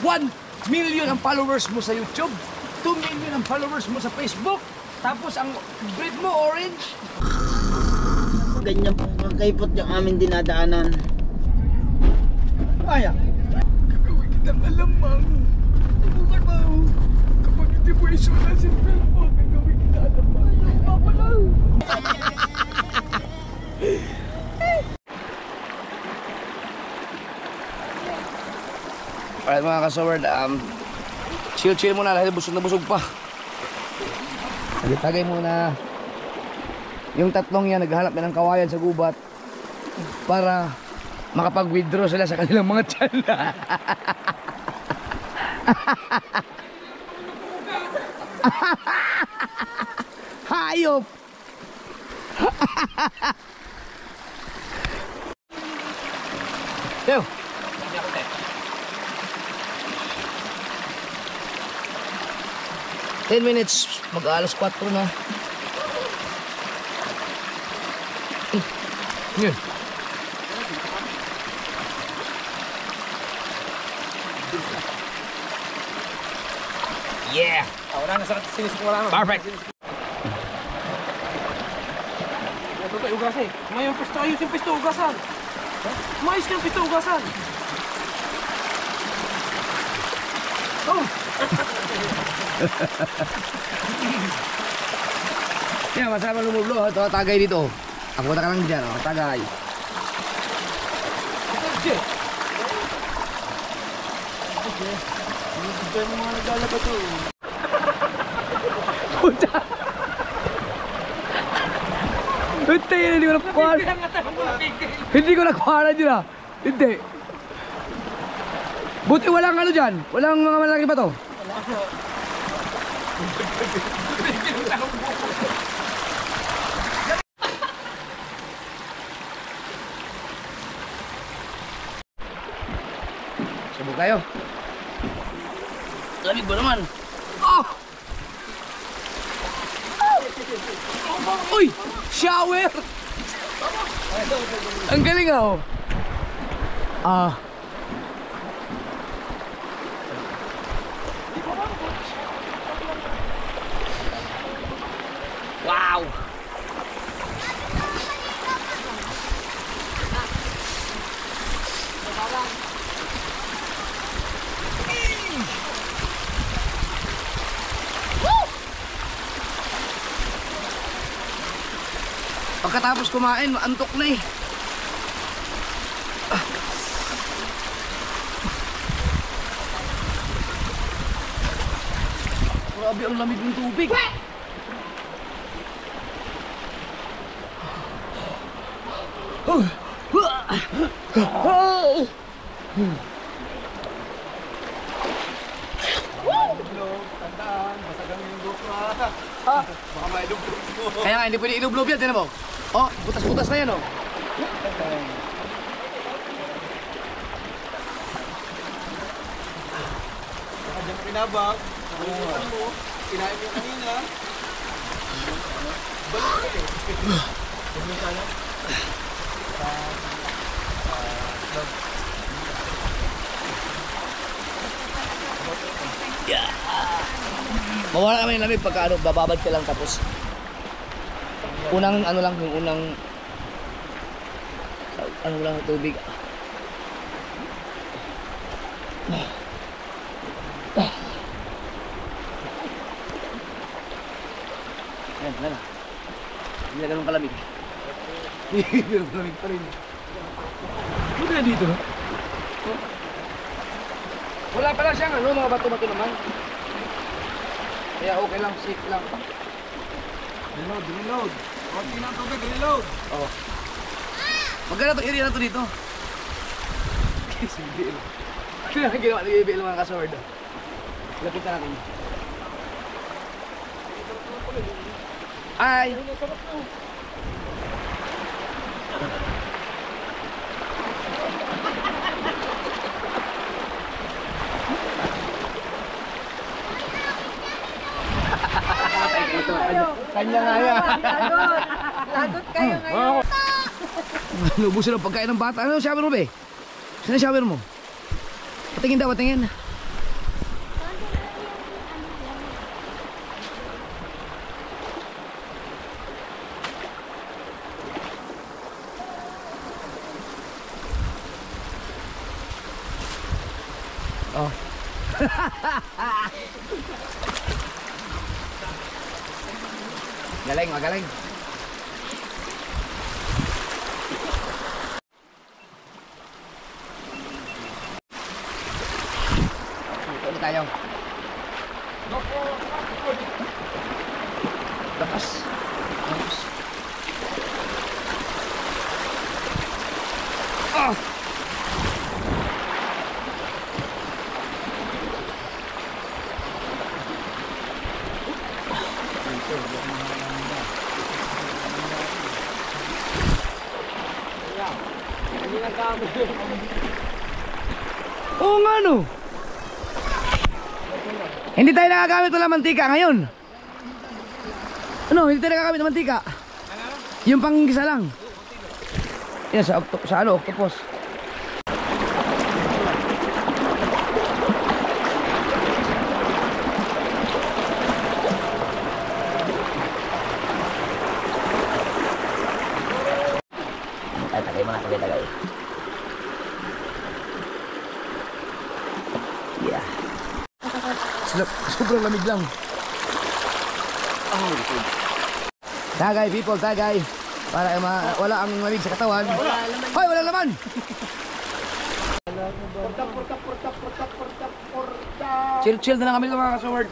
1 million ang followers mo sa YouTube, 2 million ang followers mo sa Facebook, tapos ang breed mo orange. Ganyan po kakaipot yung aming dinadaanan. Kaya. Gagawin kitang alamang. Tubukan mo. Kapag hindi mo isula si Pelpo, gagawin kita alamang. Ayaw, papalaw. Alright mga kasaward, chill muna dahil busog na busog pa. Tagay muna. Yung tatlong yan, naghahanap na ng kawayan sa gubat para makapag-withdraw sila sa kanilang mga tiyan. Hayop! Yo! 10 minutes, mag-alas 4 na. Yun. Yeah! Wala na sa sinisikulan. Perfect! Ito tayo ugas eh. Ngayon pisto, ayusin pisto ugasan. Mais ka pisto ugasan. Oh! Yan, masama lumublo. Ito, tagay dito. Ako na ka lang dyan, tagay. Ito, Ito yung mga naglalaba to. Puta! Puta yun, hindi ko nakuha. Hindi ko nakuha na dyan ah. Hindi. Buti walang ano dyan. Walang mga malaki ba to? Sabog kayo. Lamig ba naman? Oh! Uy! Shower! Ang galing ah oh. Wow! Pagkatapos kumain, antok na eh. Grabe ang lamig ng tubig. Kaya nga, hindi pwede ilublob yan, tinan mo. Oh, butas-butas na yan oh. Saka dyan pinabag. Nakalimutan mo. Kinain mo kanina. Balik ka eh. Balik ka na. Yeah. Mawala kami ng lamig pagka ano, bababad ka lang tapos unang ano lang, yung unang ano lang tubig. Yan, wala na. Hindi na ganun kalamig. Hindi ganun kalamig pa rin. Buti na dito, no? Wala pala siyang ano, mga bato-bato naman. Kaya okay lang, safe lang. Reload. Konti ng tubig, reload. Oo. Magkano itong area na ito dito? Sige. Ano lang ginawa ng BBL mga kasword? Lapitan natin. Ay! Kanya nga yan. Lagot kayo ngayon. Lubusin ang pagkain ng bata. Ano shower mo be? Saan ang shower mo? Patingin daw, patingin. Oh. Galing, magaling. Ito na tayo. Lakas. Lakas. Ah! Oo nga no. Hindi tayo nagagamit ng mantika ngayon. Ano, hindi tayo nagagamit ng mantika. Yung panggisa lang. Yan sa ano, octopus. Tagay mga tagay. Yeah. Sobrang lamig lang. Tagay people, tagay. Para wala ang lamig sa katawan. Hoy, wala laman. Chill na lang kami mga kasword.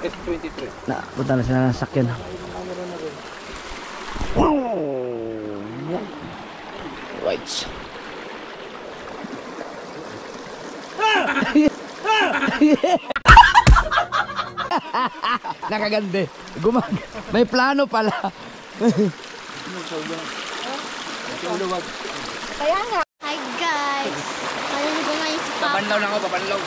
S23. Na, punta na sila ng sakyan. Right. Nakagande. May plano pala. Kaya nga. Hi guys. Marinig ko ngayon si Papa. Papanlaw na ako, papanlaw.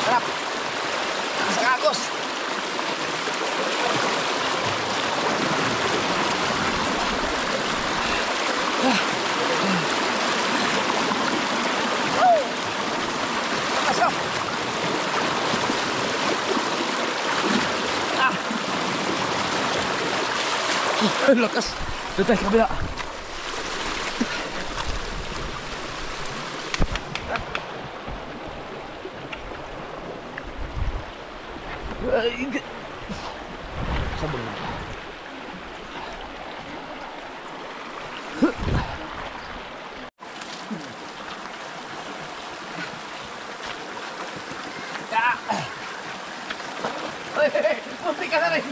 Sarap. Sa kagos. Masarap. Lakas. Doon tayo sa kabila. Sabon na. Puti ka na rin.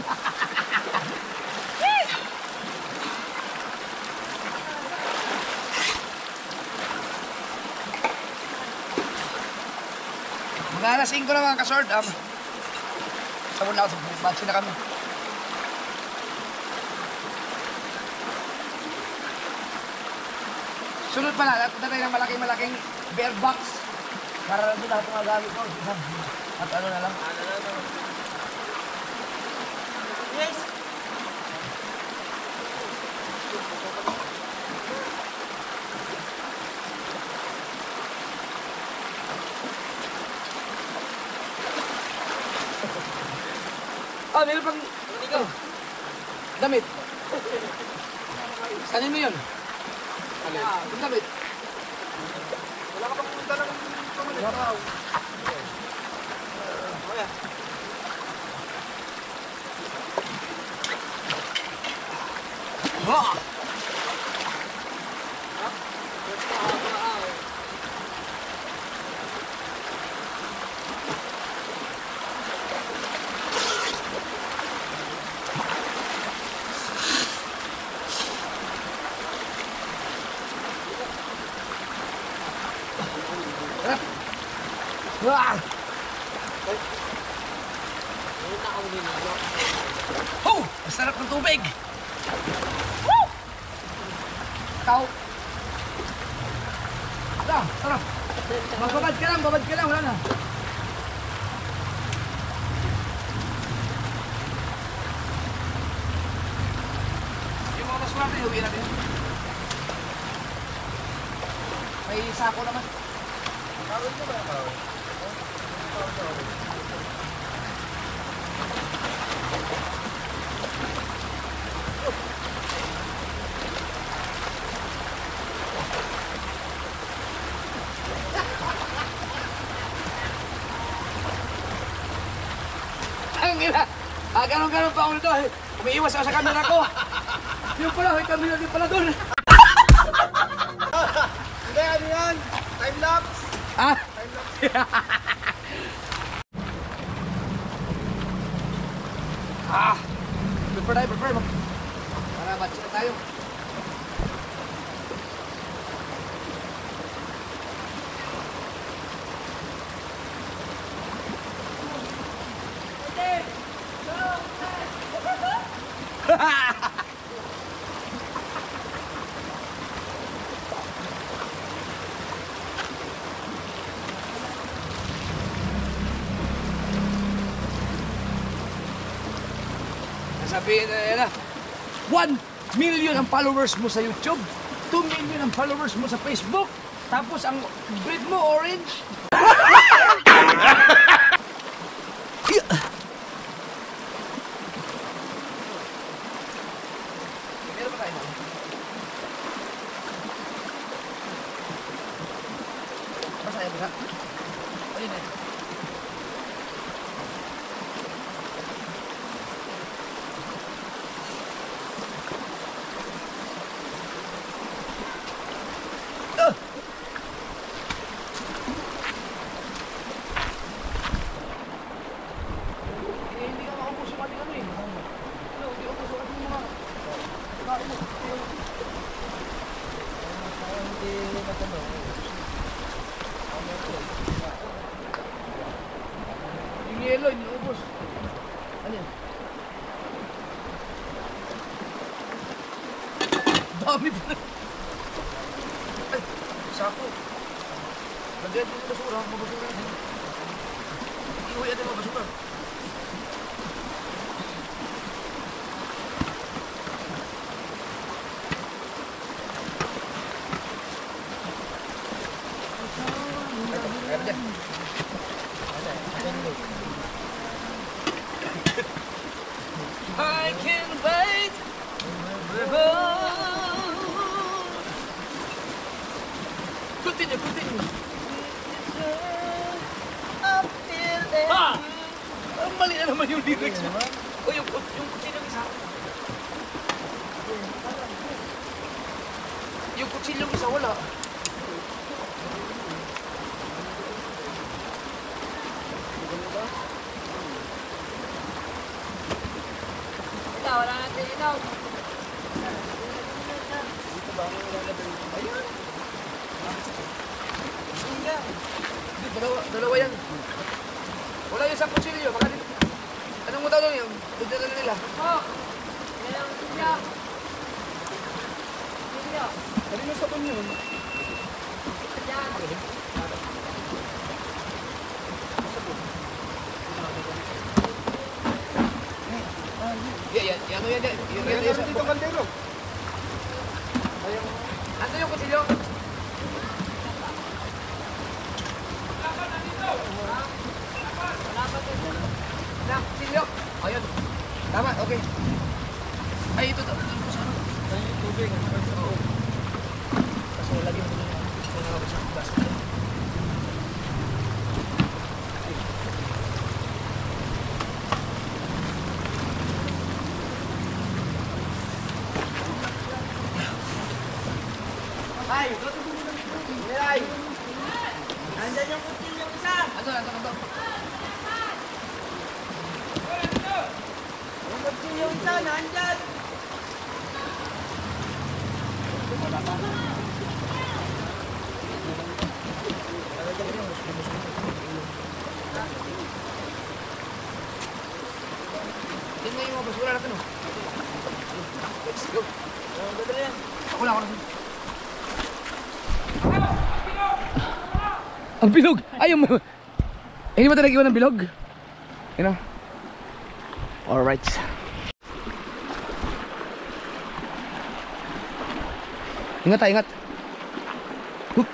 Mga alas 5 na mga kasord. Sabon na ako sa batsi na kami. Sunod pala, natin tayo ng malaking bear box. Para lang lahat ng magamit ko. At ano na lang. Yes! Oh, meron pang damit. Sanin mo yun? Yung damit. Wala ka pang punta ng pamilitaw. Wah! Oh! Ang sarap ng tubig! Woo! Ikaw! Sarap! Babad ka lang, wala na. Yung mga maswerte, huwi natin. May sako naman. Kawin ko ba yung kawin? Ang ina! Ganun-ganun pa ako nito. Umiiwas ako sa camera ko. Yung pala, may camera din pala doon. Hindi, ano yan? Time-lapse. Ah? Prepare mo. Para batch na tayo. Sabihin na 1 million ang followers mo sa YouTube, 2 million ang followers mo sa Facebook, tapos ang breed mo orange. Meron ba tayo? Masaya ba? Ayun eh. Hindi ka maubos yung ating ano eh. Hindi ka maubos yung ating mga kain mo. Yung yelo, hindi ubos. Ano yun? Dami pa rin. Ay, sako. Lagyan din yung basura, mabasura din. Iuwi natin yung basura. Kaya ba dyan? I can wait Continue. Ah! Ang mali na naman yung lyrics mo. O yung kutsilyong isa. Yung kutsilyong isa wala. Wala natin inaw. Dito ba ang ilalagay? Ayun. Hindi, dalawa yan. Wala yung sa kutsilyo. Baka dito. Anong mo tawag yun? Dito na nila. Oh! Yan ang silya. Silya. Kanino sa kanya yun? Yan. Yan. Yan dito kaldero. Ano yung kutsilyo? Na, kutsilyo. Ayun. Tama, okay. Ay, ito. Ito po sa ano? Ay, tubig. Oo. Kasi lagi mo nila. Gusto ko nakabasa ang gas. Ay! Ay! Andyan yung kutsilyong isa! Ano? Yung kutsilyong isa, nandyan. basura natin oh. Let's go. Ako lang. Ang bilog! Ay, hindi ba talaga iwan ng bilog? Yun o. Alright. Ingat tayo, ingat. Hoop.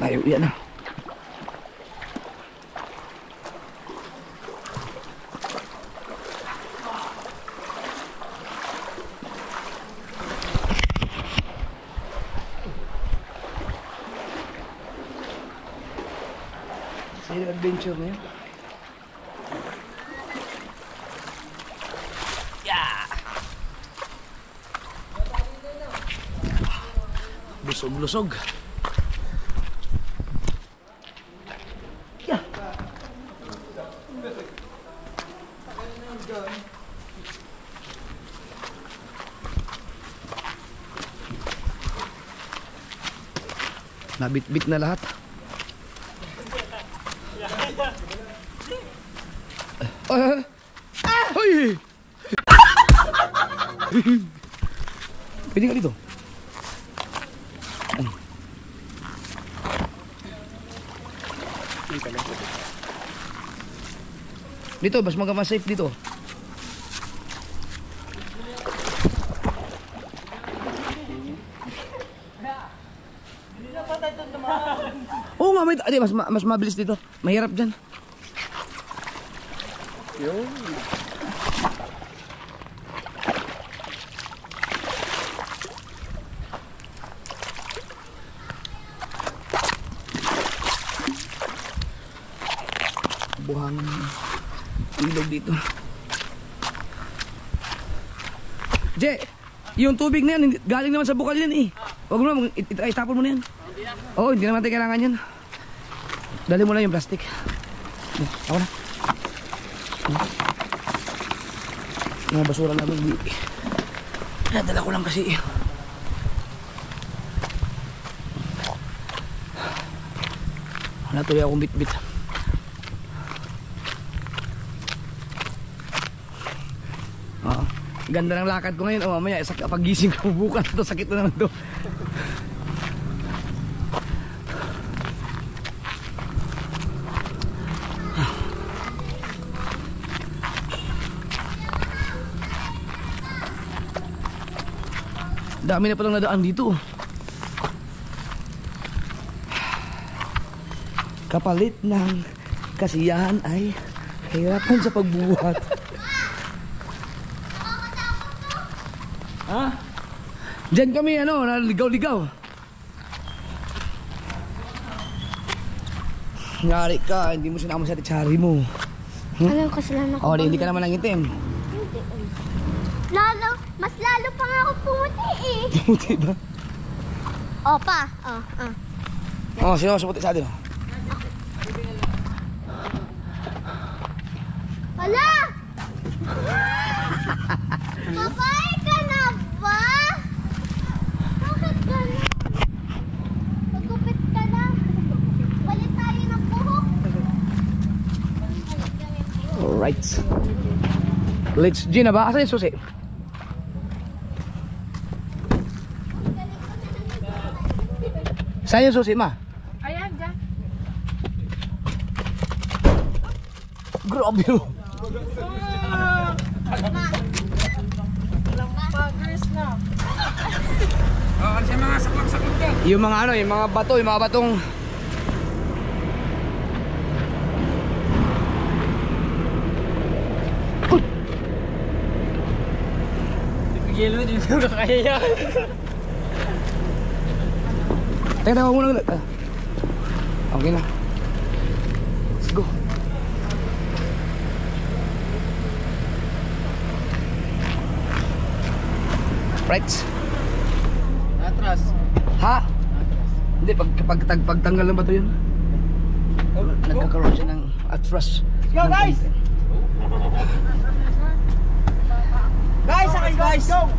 Tayo yan ah. Sa'yo adventure na yun. Yeah! Lusog-lusog. Nabit-bit na lahat. Ay! Pwede ka dito. Dito, mas magama safe dito. Oo nga, mas mabilis dito. Mahirap dyan. Yun. Buhangin ilog dito. Je, yung tubig na yan, galing naman sa bukal yan eh. Huwag mo naman, itapon mo na yan. Oo, hindi naman tayo kailangan yan. Dali mo lang yung plastic. Ako na. Mga basura namin. Dala ko lang kasi. Natuloy akong bit-bit. Ganda ng lakad ko ngayon. O mamaya, pag gising ko bukas ito, sakit na naman ito. Dami na palang nadaan dito. Kapalit ng kasiyahan ay kahirapan sa pagbuhat. Ha? Diyan kami naligaw-ligaw. Ngari ka, hindi mo sinama sa titsari mo. Alam ko kasalanan ko. Hindi ka naman nangitim. Mas lalo pa nga ako pumuti eh. Pumuti ba? Opa. Sino mas puti sa atin? Hala! Babae ka na ba? Bakit ka na? Magupit ka na. Balik tayo ng buhok. Alright. Let's Gina ba? Asan yung susi? Saan yung susi, ma? Ayan, dyan. Grabe yun. Buggers na. Kasi mga saklak-saklak yan. Yung mga yung mga bato, yung mga batong Yelo, hindi ko kaya. Teka, huwag muna ulit. Okay na. Let's go. Sprites? Atras. Ha? Hindi, pagtanggal ng bato yun. Nagkakaroon siya ng atras. Go guys! Guys, sakay guys! Go!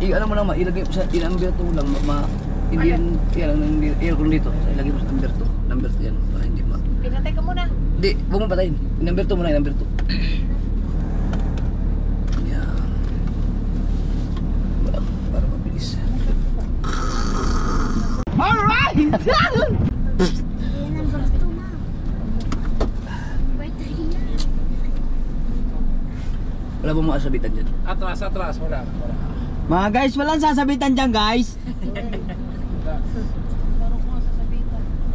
Ano mo lang, ilagay mo sa number 2 lang, hindi yan, aircon dito, ilagay mo sa number 2 yan, para hindi Pinatay ka muna. Hindi, huwag mo patayin, number 2 muna, number 2. Yan. Para mabilis. Alright! Yan ang bato, ma. Ba't yan? Wala ba mga sabitan dyan? Atras, wala. Mga guys, walang sasabitan dyan guys.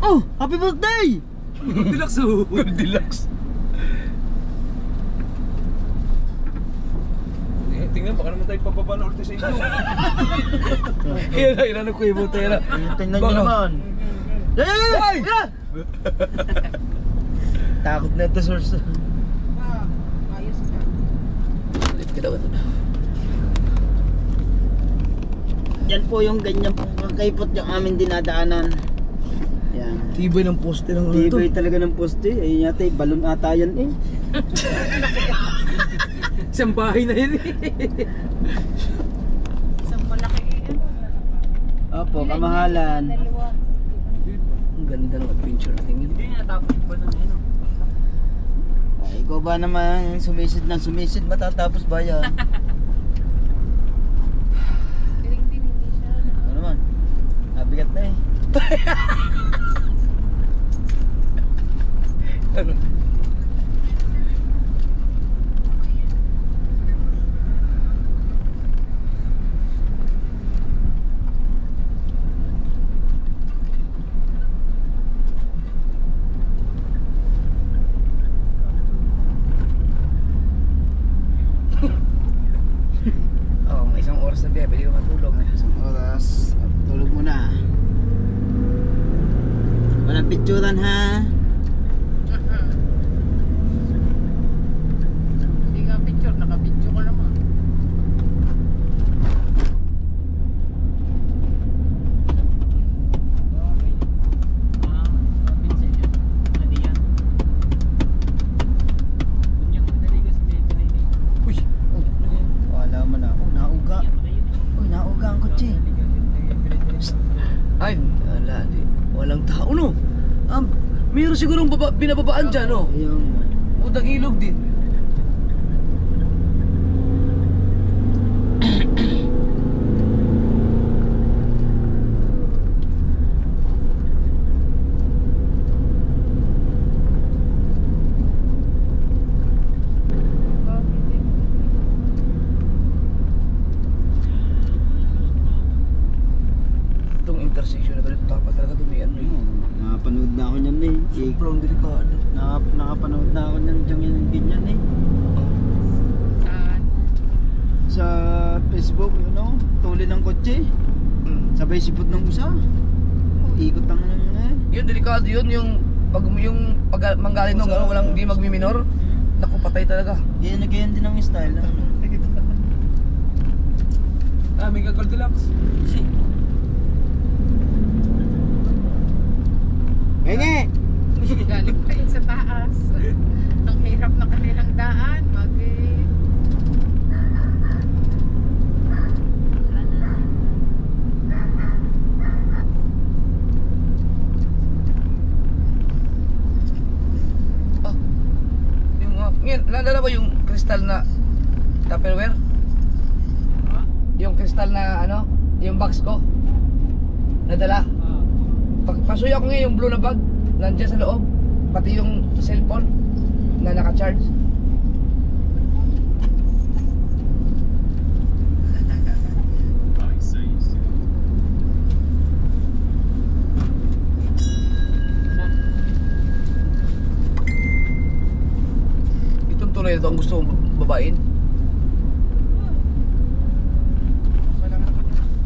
Oh, happy birthday! Deluxe oh. Deluxe. Tingnan, baka naman tayo pababa na ulit sa inyo. Ilan ko yung buta yan. Tingnan nyo naman. Ay! Takot na ito, source. Kita ba ito? Yan po yung ganyan po kakaipot yung aming dinadaanan. Yan. Tibay ng poste ng ano to. Tibay talaga ng poste. Ayun yata, balon ata yan eh. Isang bahay na yun eh. Isang malaki yan. Opo, kamahalan. Dalawa. Ang ganda ng adventure natin yun. Hindi nga tapos ba na yun? Ay, ikaw ba naman sumisid ng sumisid, matatapos ba yan? Galing din, hindi siya. Ano naman? Nabigat na eh. Ano? Oh, may isang oras na biya, pwede ka matulog. Isang oras, tulog muna. Walang picturan ha. Hindi ka picture, naka-video ka naman. Uy! Wala mo na. Oh, nauga. Oh, nauga ang kotse. Ay, wala, di. Walang tao, no? Mayroon sigurong binababaan dyan, no? Ayun. Utang ilog din. Itong intersection na ganito, dapat talaga dumiyan, no? Nakapanood na ako niyan eh. Sobrang delikado. Nakapanood na ako niyan yung ganyan eh. Sa Facebook, you know, tuli ng kotse. Sabay sipot ng usa. Ikot ang eh. Yun, delikado yun, yung pag manggaling nung ano, walang di magmiminor. Naku, patay talaga. Yan din ang style. Ano? May gagol deluxe. Genge! Galing pa yun sa taas. Ang hirap na kanilang daan. Ngayon, naalala mo yung kristal na Tupperware? Yung kristal na ano, yung box ko nadala. Pasuyo ko ngayon yung blue na bag, nandiyan sa loob, pati yung cellphone na naka-charge. Itong tunay na ito ang gusto kong babain.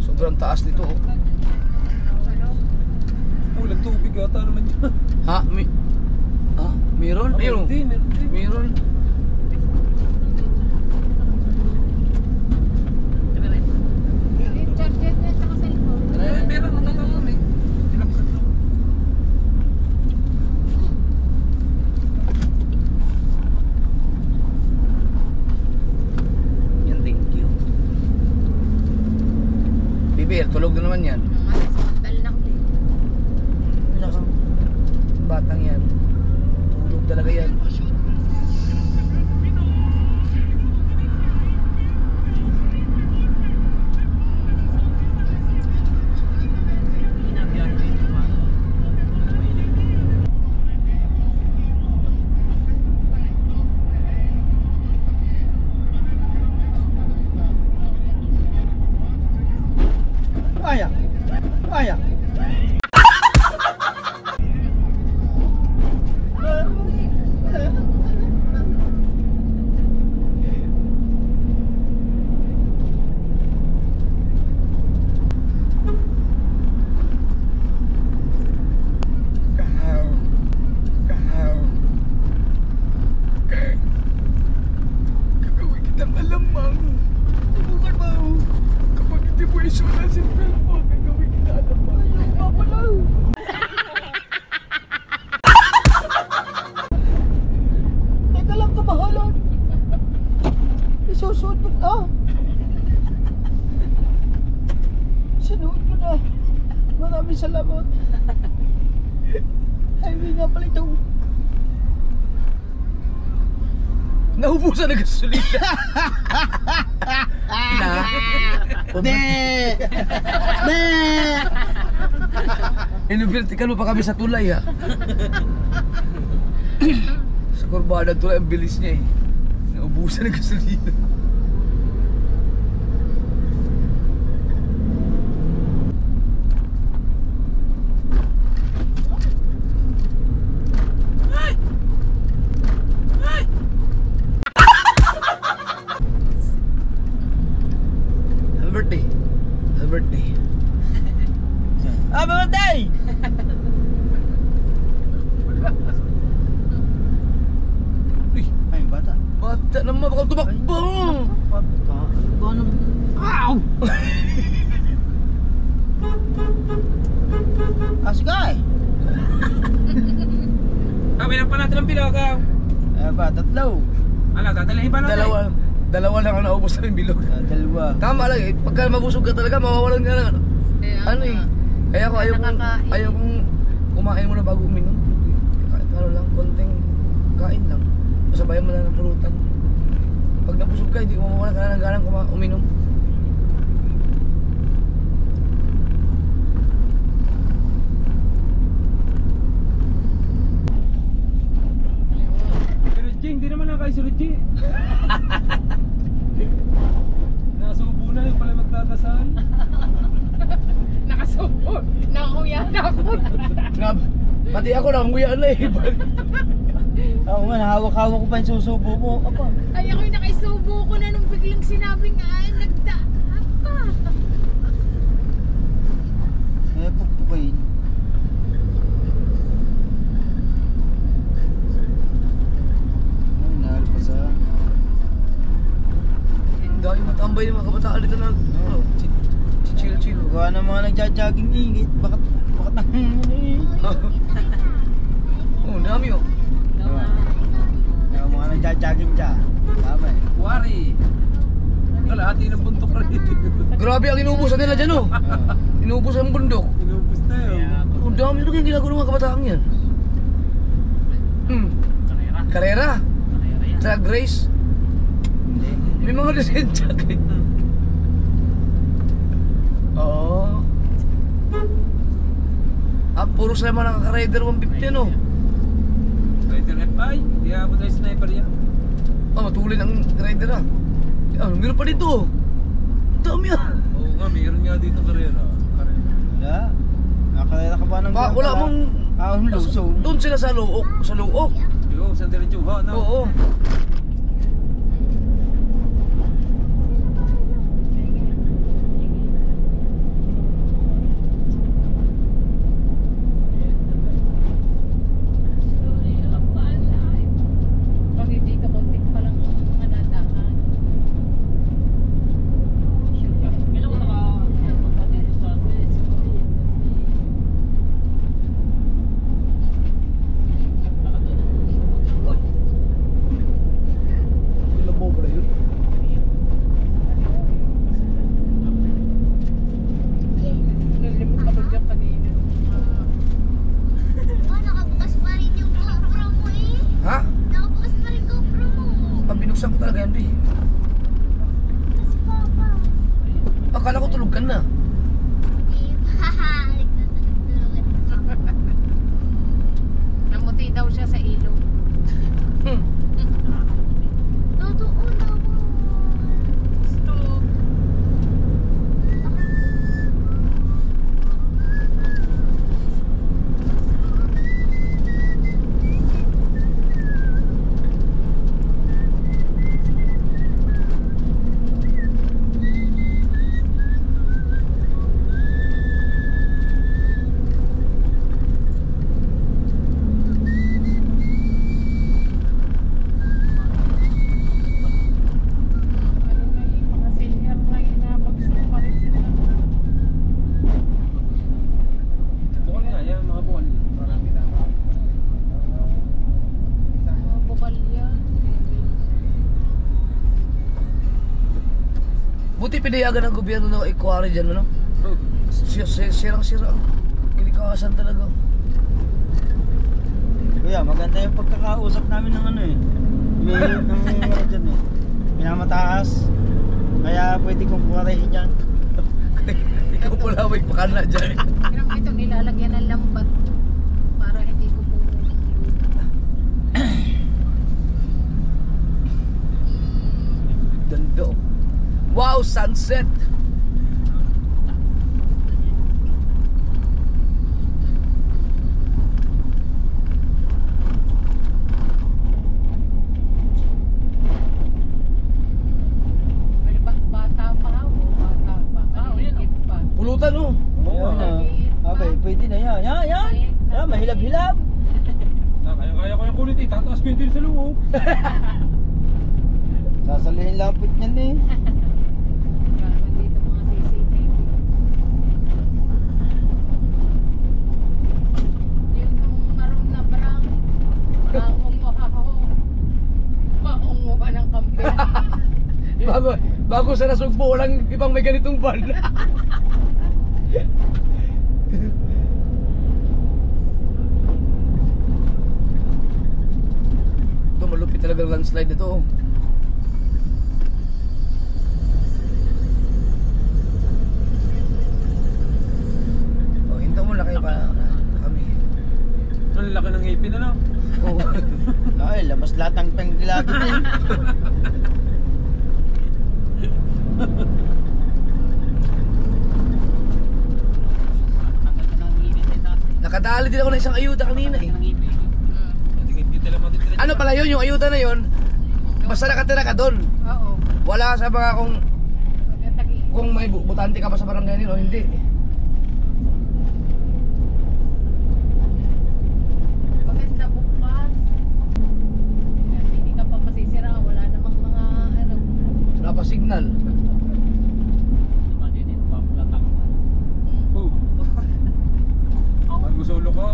Sobrang taas nito, oh. Walang tubig yata naman dyan. Ha? Meron? Meron. Meron din. Meron. Yung charger niya sa cellphone. Meron na naman eh. Tinapkan lang. Yan, thank you. Bibir, tulog na naman yan. Sumandal na ko. Naka, batang yan. Tulog talaga yan. Kaya. Kaya. Gagawin kitang alamang. Subukan mo. Kapag hindi mo isula si Pelpo, gagawin kita alamang. Ayaw, papalaw. Teka lang, kamahalan. Isusuot ko na. Sinuot ko na. Maraming salamat. Highway nga pala ito. Naubusan ng gasolina. Ne! Ne! Inuvertical mo pa kami sa tulay ha. Sa kurbada ng tulay, ang bilis niya eh. Naubusan ng gasolina. Happy birthday. Happy birthday. Happy birthday! Ay, bata. Bata naman, baka tumakbo. Bata. Gano'n. Ow! Asgay! Kami na pa natin ang bilog. Eh ba, tatlo. Ala, dadalahin pa natin. Dalawa lang ang naubos namin bilog. Dalawa. Tama lang eh, pagka mabusog ka talaga, mawawalan ka na. Ano eh, kaya ako ayaw kong kumain muna bago uminom. Kahit ano lang, konting kain lang. Masabayan mo na ng pulutan. Pag nabusog ka, hindi mo mawala ka na ng ganang uminom. Pero Jing, hindi naman nakaisulot Jing. Nasubo na yung pala magdadasal. Nakasubo. Nanguya na ako. Pati ako nakanguyaan na eh. Ako nga, hawak-hawak ko pa yung susubo ko. Apa? Ay, ako'y nakisubo ko na nung biglang sinabing nagdaan pa. Eh, pupukay. Ay, nalpas ah. Dahil matambay yung mga kabataan dito na chill-chill. Gawa ng mga nagja-jogging ingit. Bakit nang eh. Oh, dami oh. Yung mga nagja-jogging dyan. Tama eh. Wari. Kalahati ng bundok rin. Grabe ang inuubusan nila dyan oh. Inuubusan ang bundok. Inubos na yun. Oh, dami ito yung ginagawa ng mga kabataan yan. Karera. Drag race. Hindi. May mga lisensya kayo. Oo. Puro sila mga nakaka-rider 150 ano. Rider FI. Hindi ako tayo sniper yan. Matulin ang rider ah. Meron pa dito. Dami ah. Oo nga, mayroon nga dito karera. Wala. Nakalala ka ba ng Wala mong... lusong. Doon sila sa luok. Sa luok. Yo, sa diretso ha, no? Oo. mo talaga yan, B. Akala ko tulog ka na. Namuti daw siya sa ilog. Totoo naman. Stop. Ano na yun, mga senior na yun na bagsak pa rin sila. Bukal nga yan, mga bukal. Mga bukal yan. Buti pinayagan ng gobyerno na ikwari dyan, ano? Sirang-sira. Kilikasan talaga. Kuya, maganda yung pagkakausap namin ng ano eh. May ano dyan eh. Pinamataas. Kaya pwede kong kuwarahin dyan. Ikaw pala may pakana dyan. Hirap ito nilalagyan ng lambat para hindi ko po Ganda. Wow, sunset! May bata pa o bata pa. Maliit pa. Pulutan, oh. Ayun na. Okay, pwede na yan. Yan! Yan, mahilab-hilab. Kaya ko yung kulit eh, tataas ko yung din sa loob. Sasalihin lapit niyan eh. Meron dito mga CCTV. Yung maroon na barang. Maunguha ng kampe. Bago sa nasugpo, walang ibang may ganitong van. Ito, malupit talaga ang landslide nito, oh. Oh, hinto mo na kayo pa kami. Ang laki ng ngipin na lang. Oh. Ay, labas lahat ng pangilagin eh. Nakadali din ako ng isang ayuda kanina eh. Ano pala yun, yung ayuda na yun, basta nakatira ka doon. Oo. Wala sa mga kung may butante ka pa sa barangay nila o hindi. Maganda bukas. Hindi ka pa masisira. Wala namang mga ano. Wala pa signal. Magusolo ko.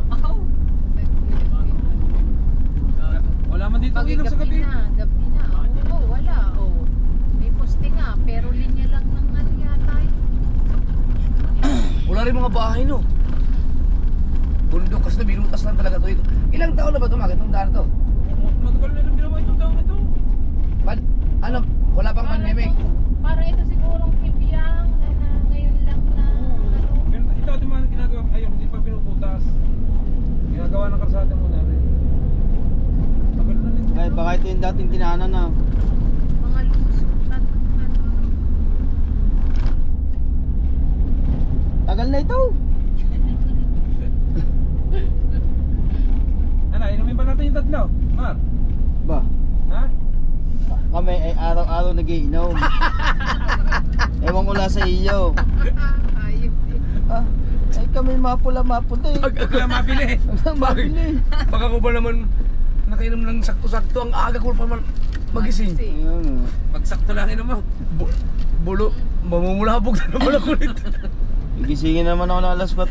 Wala man dito ilaw sa gabi. Gabi na. Oo, wala. Oo. May poste nga, pero linya lang ng ano yata yun. Wala rin mga bahay no. Bundok kasi na binutas lang talaga ito. Ilang taon na ba ito? Itong daan to? Matagal na rin ginawa itong taong ito. Ano? Wala pang pandemic. Para ito sigurong hibyang na ngayon lang na ano. Ito ito man ginagawa. Ayun, hindi pa pinuputas. Ginagawa ng kalsada muna rin. Tagal na rin. Ay, baka ito yung dating tinahanan na. Mga lusot at ano. Tagal na ito. Ano, inumin pa natin yung tatlo? Mar? Ba, Ha? kami ay araw-araw nagiinom. Ewan ko lang sa iyo. Ayop eh. Ah, ay kami mapula-mapula eh. Kaya mabili. Mabili. Baka ko ba naman nakainom ng sakto-sakto. Ang aga ko pa naman magising. Ayun. Pagsakto lang inom mo. Bulo, mamumulabog na naman ako nito. Igisingin naman ako ng alas 4.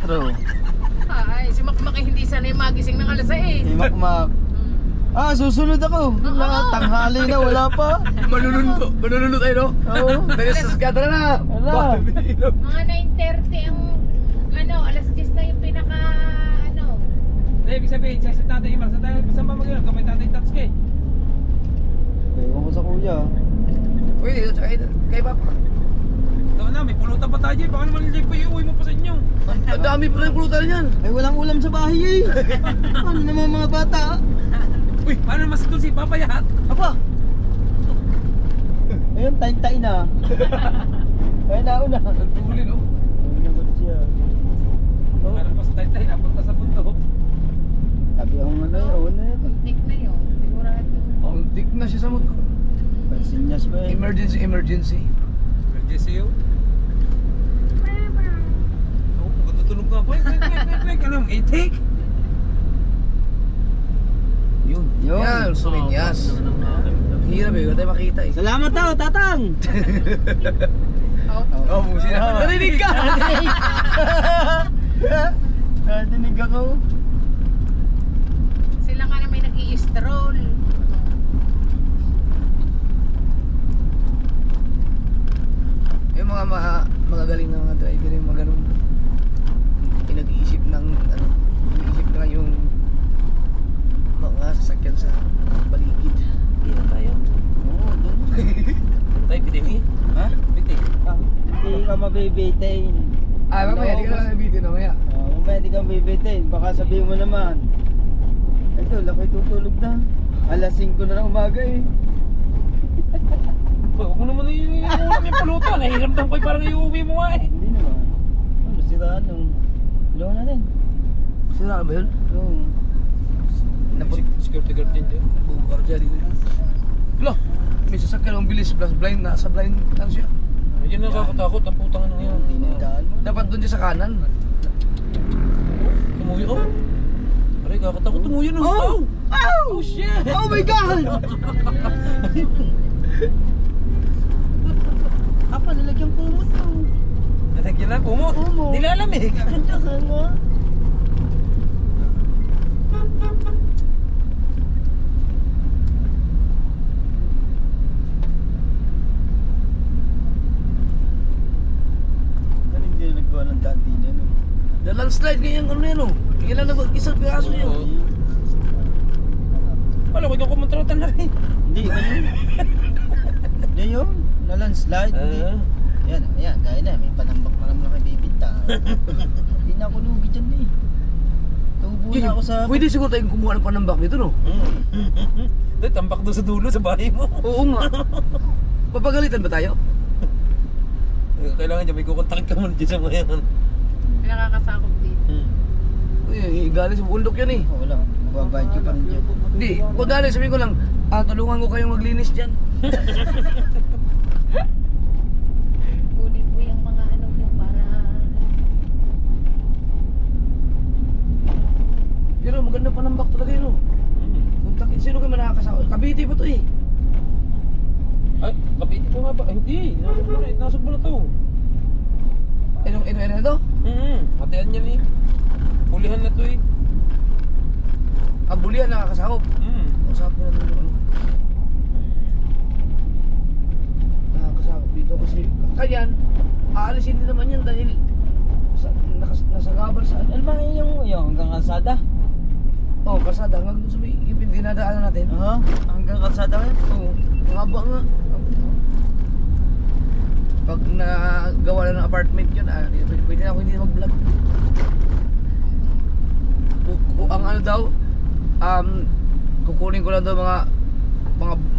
Ay, si Makmak ay hindi sanay magising ng alas 6. Si Makmak. Ah, susunod ako. Wala, tanghali na, wala pa. Manunod tayo, no? Oo. Dahil sa skadra na. Wala. Mga 9:30 ang ano, alas 10 na yung pinaka ano. Ibig sabihin, sa tatay Imar, sa tatay, saan ba mag-inom? Kapag tatay Tatsuki. Ewan ko sa kuya. Pwede, ito kay Papa. Ito na, may pulutan pa tayo. Baka naman hindi pa iuwi mo pa sa inyo. Ang dami pa rin pulutan yan. Ay, walang ulam sa bahay eh. Ano naman mga bata? Uy, paano naman si Papayahat? Apa? Ayun, tayo na. Kaya nauna. Nagtuli, no? Nagot siya. Oh, Paano pa sa Taytay, napunta sa bundok. sabi akong ano yun. Muntik na yun, sigurado. Muntik na siya sa motor. Pansinyas ba eh. Emergency. Emergency yun. Oh, pagkatutulog ka. Wait. Anong itik? Yun. Yun. Yan, suminyas. Hirap eh, tayo makita eh. Salamat daw, tatang! Oh, Oh, narinig ka! Narinig ako. sila nga na may nag-i-stroll. Yung mga magagaling na mga driver yung mga ganun. Pinag-iisip ng ano, iniisip na yung mga sasakyan sa paligid. Hindi na tayo. Oo, doon. Tayo, piting. Ha? Piting. Ah, hindi ka mabibitain. Mamaya, di ka lang nabitin mamaya. Mamaya di ka mabibitain. Baka sabihin mo naman. Ito, laki tutulog na. Alas 5 na ng umaga eh. Huwag mo naman yung ulam yung pulutan. Nahiramdam ko parang iuwi mo nga eh. Hindi naman. Ano, siraan nung... Ilaw natin. Sira ba yun? Oo. Security guard din dyan. Bukar dyan dito. Lo, may sasakyan ang bilis plus blind na. Sa blind lang siya. Medyo nakakatakot ang putang ano yan. Hindi na daan mo. Dapat doon siya sa kanan. Tumuyo. Oh. Aray, kakatakot tumuyo no. Oh! Oh shit! Oh my God! Apa, nalagyan kumot to. Nalagyan lang, kumot. Kumot. Nilalamig. Ganda ka nga. Ganun hindi na naggawa ng daan din yan. The landslide ganyan ano yan oh. Yan lang na isang piraso niya. Oo. Wala ko yung kumontratan na rin. Hindi, ganun. Hindi yun. Na-landslide. Ah. Yan, ayan, gaya na. May panambak na naman kay Bibita. Hindi na ako lugi dyan eh. Tubo na ako sa... Pwede siguro tayong kumuha ng panambak dito no? Dahil tambak doon sa dulo sa bahay mo. Oo nga. Papagalitan ba tayo? Kailangan dyan, may kukontak ka muna dyan sa mga yan. May nakakasakop dito. Galing sa bundok yan eh. Oo lang, magbabayad ka pa rin dyan. Hindi, kung dali sabihin ko lang, tulungan ko kayong maglinis dyan. Kunin ko yung mga ano yung para... Pero maganda panambak talaga yun oh. Kontakin, sino kayo nakakasama? Cavite pa to eh. Ay, kapit ko nga ba? Ay, hindi. Nasog mo na to. Ano na to? Hatian yan eh. Pulihan na to eh. Ang bulihan nakakasakop. Usapin natin yung ano. Nakakasakop dito kasi kanyan, aalisin din naman yan dahil nasagabal sa ano. Ano ba yung hanggang kalsada? Oh, kasada hanggang doon sa may dinadaanan natin. Oo, hanggang kalsada ba yun? Oo, ang haba nga. Pag nagawa na ng apartment yun, pwede na ako hindi mag-vlog. Ang ano daw, kukunin ko lang daw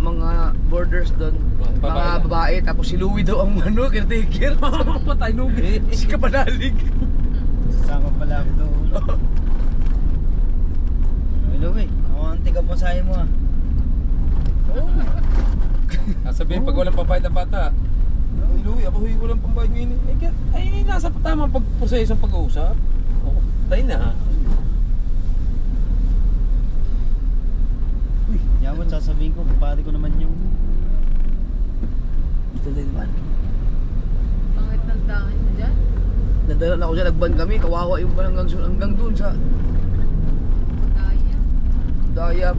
mga borders doon, mga babae, tapos si Louie daw ang ano, caretaker. Patay lugi. Si Kapanalig. Sasama pala ako doon. Hello eh, ako ang tiga mo sa'yo mo ah. Sabihin pag walang pambayad ng bata. Ay, Louie, ako huy walang pambayad ngayon. Ay, nasa tamang pagproseso ng pag-uusap. Oo, tayo na. Yan mo, sasabihin ko, kapatid ko naman yung... Ito din naman. Pangit ng daan mo dyan. Nadala na ako dyan, nagban kami, kawawa yung ban hanggang doon sa Daya. Dayap,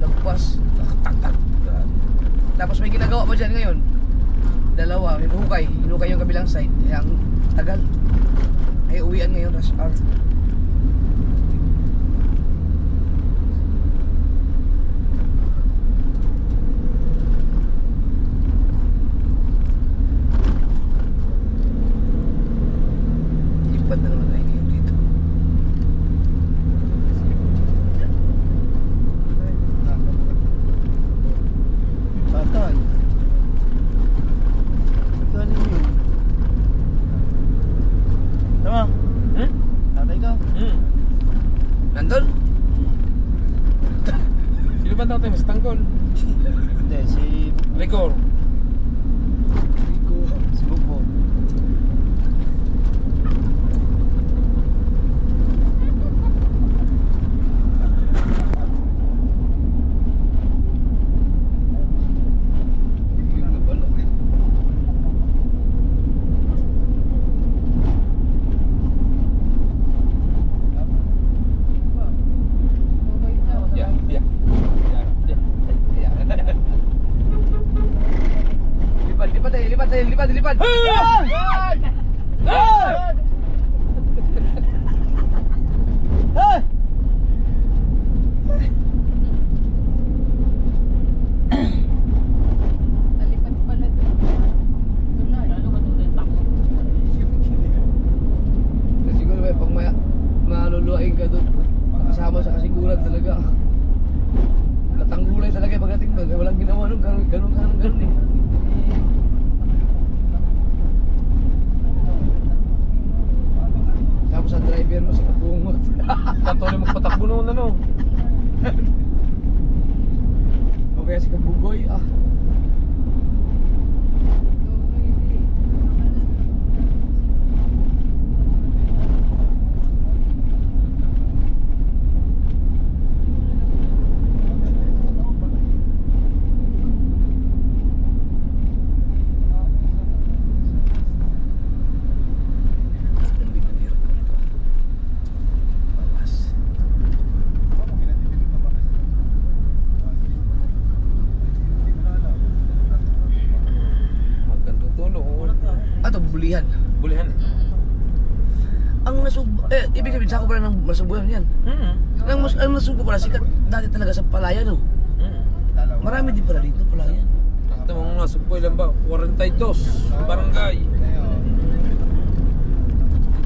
lagpas, tak. Tapos may ginagawa pa dyan ngayon. Dalawa, hinukay yung kabilang side. Kaya ang tagal. Ay uwian ngayon, rush hour. Si Tanggol. Hindi, si Rigor. si Bukbok. Yeah, yeah. Lipad. Nalipad pala doon. Wala, lalo ka doon ang takot. Siguro may pag maluluhain ka doon, kasama sa kasiguran talaga. Natanggulay talaga pagdating doon, walang ginawa nung ganun eh. Tapos ang driver mo si Kabungot. Patuloy magpatakbo noon ano. O kaya si Kabugoy bulihan. Bulihan. Ang nasubo, ibig sabihin sa ako pala ng masubuhan yan. Ang nasubo pala sikat dati talaga sa Palayan no. Marami din pala dito Palayan. Ito mga nasubo ilan ba? 42 barangay.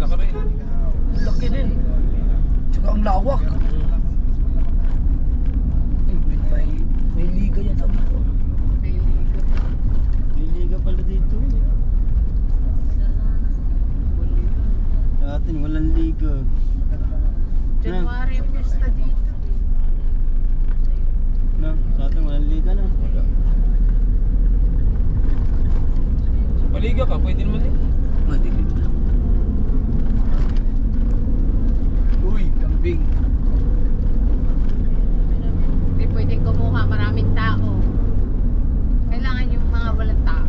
Laki rin. Laki din. Tsaka ang lawak. May liga yan sa mga. May liga pala dito. Sa atin walang liga. January ang pista dito. No, sa atin walang liga na. Paliga ka, pwede naman eh. Madilim na. Uy, kambing. Hindi pwedeng kumuha, maraming tao. Kailangan yung mga walang tao.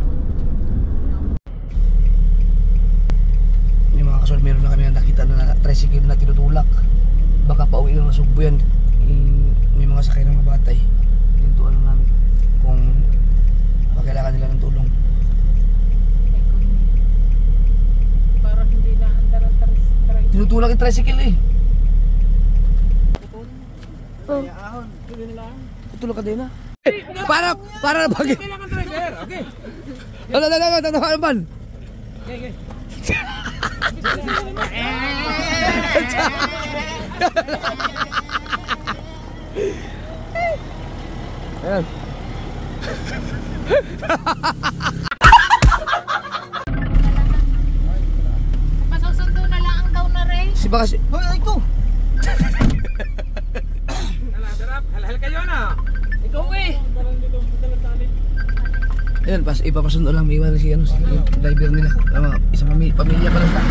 Yung mga kasol, meron na kami nakita na tricycle na tinutulak. Baka pauwi ng Nasugbo yan. May mga sakay ng mga batay. Hintuan lang namin kung kailangan nila ng tulong. Para hindi na andar ang tricycle. Tinutulak yung tricycle eh. Ahon, tuloy nila. Tutulak ka din na. Para na bagay. Kailangan driver, okay. Tatamaan ban. Okay. Ayan. Masusundo na lang ang daw na rin. Si baka si... Hoy, ay ko. Halal kayo na. Ikaw eh. Ayan, ipapasundo lang. May iwan si yung driver nila. Isang pamilya pa lang sila.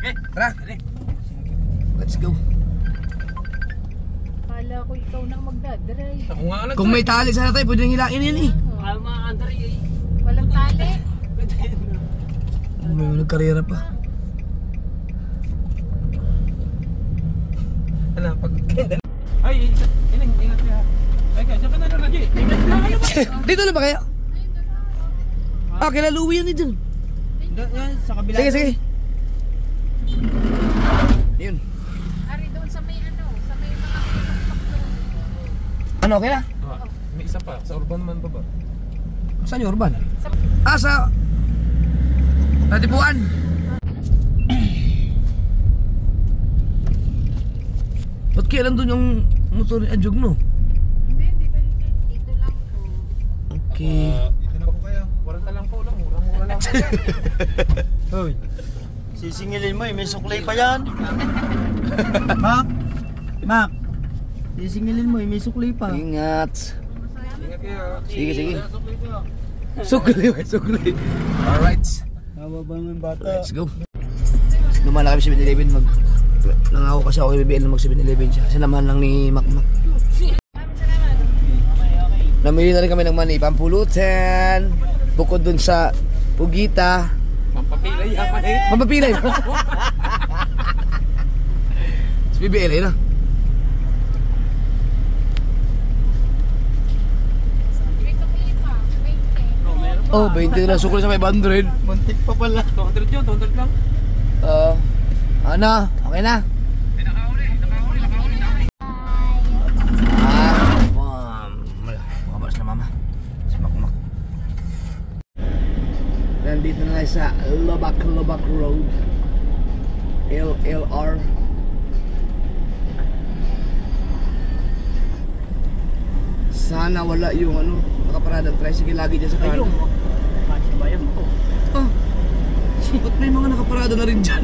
Okay. Tara. Let's go. Kala ko ikaw na magdadrive. Ako nga alam. Kung may tali sana tayo, pwede nang hilain yan eh. Walang tali. May nagkarera pa. Ano, pag... Ay, ingat ka. Ay, kaya ka na lang, Raji. Dito na ba kaya? Kailan uwi yan eh dyan. Yan, sa kabila. Sige. Yun. Ari doon sa may sa may mga tuktok doon. Ano, okay na? May isa pa, sa urban man pa ba? Saan yung urban? Sa... Natipuan. Ba't kailan doon yung motor ni Adjog no? Hindi dito lang po. Okay. Dito na po kayo. 40 lang po lang, mura-mura lang. Hoy. Sisingilin mo eh, may suklay pa yan. Mac. Sisingilin mo, may sukli pa. Ingat. Ingat kayo. Sige, sige. Sukli, sukli. Alright. Nababa mo yung bata. Let's go. Lumala kami 7-Eleven. Nangako kasi ako kay BBL na mag 7-Eleven siya. Kasi naman lang ni Makmak. Namili na rin kami ng mani pampulutan. Bukod dun sa Pugita. Pampapilay yaman eh. Pampapilay. Sa BBL eh na. Oh, 20 na lang sukli sa 500. Muntik pa pala. 200 yun, 200 lang. Ano? Okay na? Makabalas na mama. Si Makmak. Nandito na tayo sa Lobak Road. LLR. Sana wala yung nakaparadang tricycle lagi dyan sa kanan. Kasi bayan mo. Oh, ba't may mga nakaparada na rin dyan?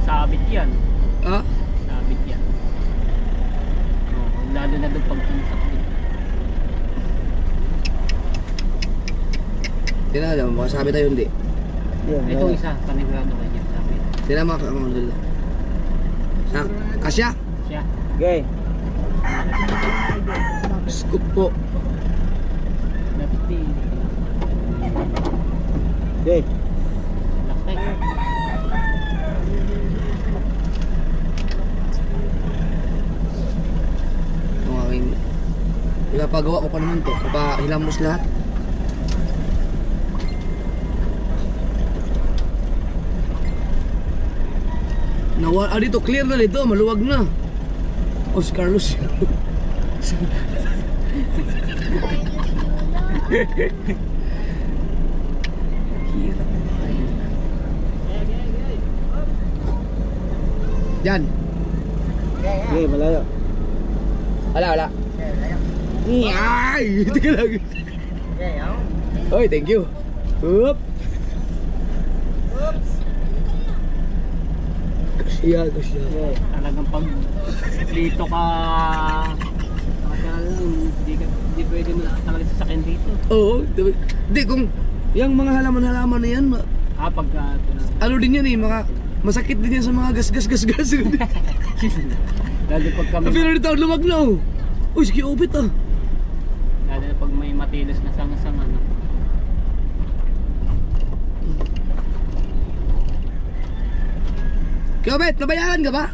Sabit yan. Ah? Sabit yan. Lalo na doon pag pinsakit. Tingnan mo, makasabi tayo hindi. Ito isa, panigurado kayo dyan sabit. Tingnan mo, dito. Kasya? Siya. Okay. Scoop po. Dapat di. Okay. Laki. Ang aking ipapagawa ko pa naman to. Kapahilamos lahat. Dito, clear na dito. Maluwag na. Os Carlos. Diyan. Okay, malayo. Wala. Ay! Tika lang. Oy, thank you. Oop. Kasya. Talagang pag dito ka hindi pwede na talaga sasakyan dito. Oo, di kung yung mga halaman-halaman na yan, Pagka ano din yan masakit din yan sa mga gas. lalo pag kami Pero dito lumag na oh. Uy, sige, opit ah. lalo na pag may matilas na sanga-sanga no? Kaya bet, nabayaran ka ba?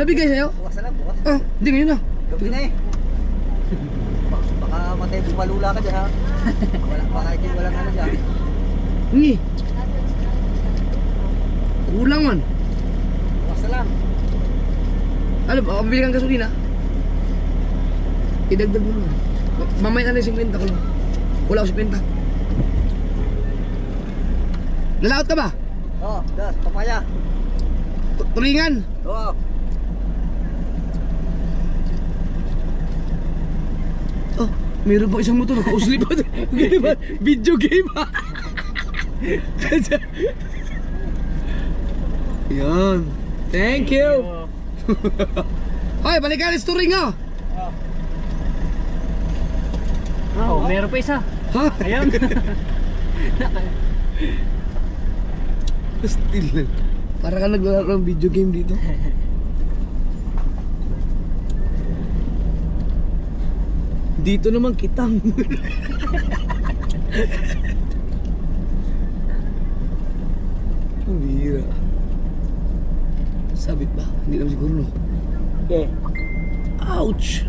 Nabigay sa'yo? Bukas na lang, bukas. Ah, hindi ngayon na. Gabi na eh. Baka matay bumalula ka dyan ha. Baka walang ano dyan. Ngi. Kulang man. Bukas na lang. Ano, baka mabili kang gasolina. Idagdag mo naman. Mamaya na yung 50 ko lang. Wala ko 50. Lalaot ka ba? Oo, das, papaya. Turingan. Oo. Oh, meron pa isang motor. Nakausli pa. Video game ha. Yan. Thank you. Hoy, balikan sa turing oh. Meron pa isa. Ha? Ayan. Still lang. Para ka naglalaro ng video game dito. Dito naman kitang. Ang bihira. Sabit ba? Hindi naman siguro no. Okay. Ouch!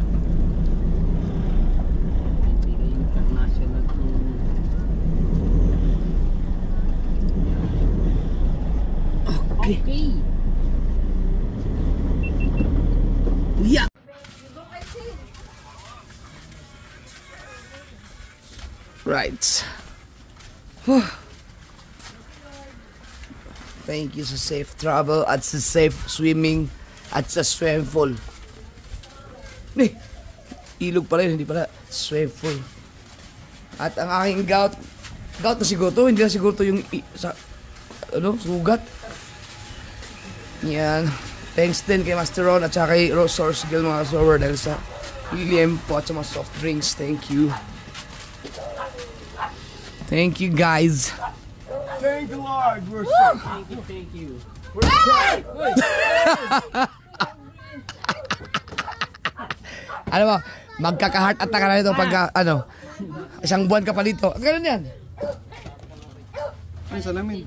International Okay. Yeah. Right. Whew. Thank you sa safe travel at sa safe swimming at sa swimming pool. Ilog pala yun, hindi pala swimming pool. At ang aking gout na siguro to, hindi na siguro to yung sugat. Yan. Thanks din kay Master Ron at saka kay Rose Source Girl mga kasober dahil sa helium po at sa mga soft drinks. Thank you. Thank you guys. Thank you, Lord. We're safe. Thank you. We're safe. Ano mo, magkaka-heart attack ka na nito pagka, isang buwan ka pa dito. Ganun yan. Ay, salamin.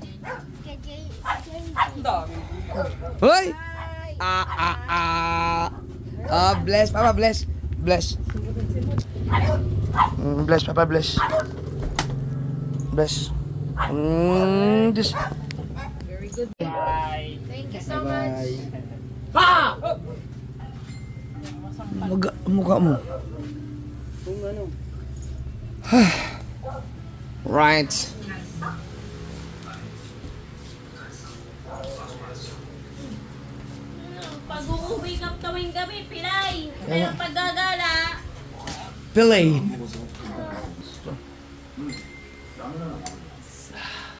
Hoy! Bless, Papa, bless. Bless. Bless, Papa, bless. Bless. Just... Thank you so much. Mukha mo. Kung ano. Right. Pag uuwi ka tuwing gabi, Pilay. Kaya paggagala. Pilay.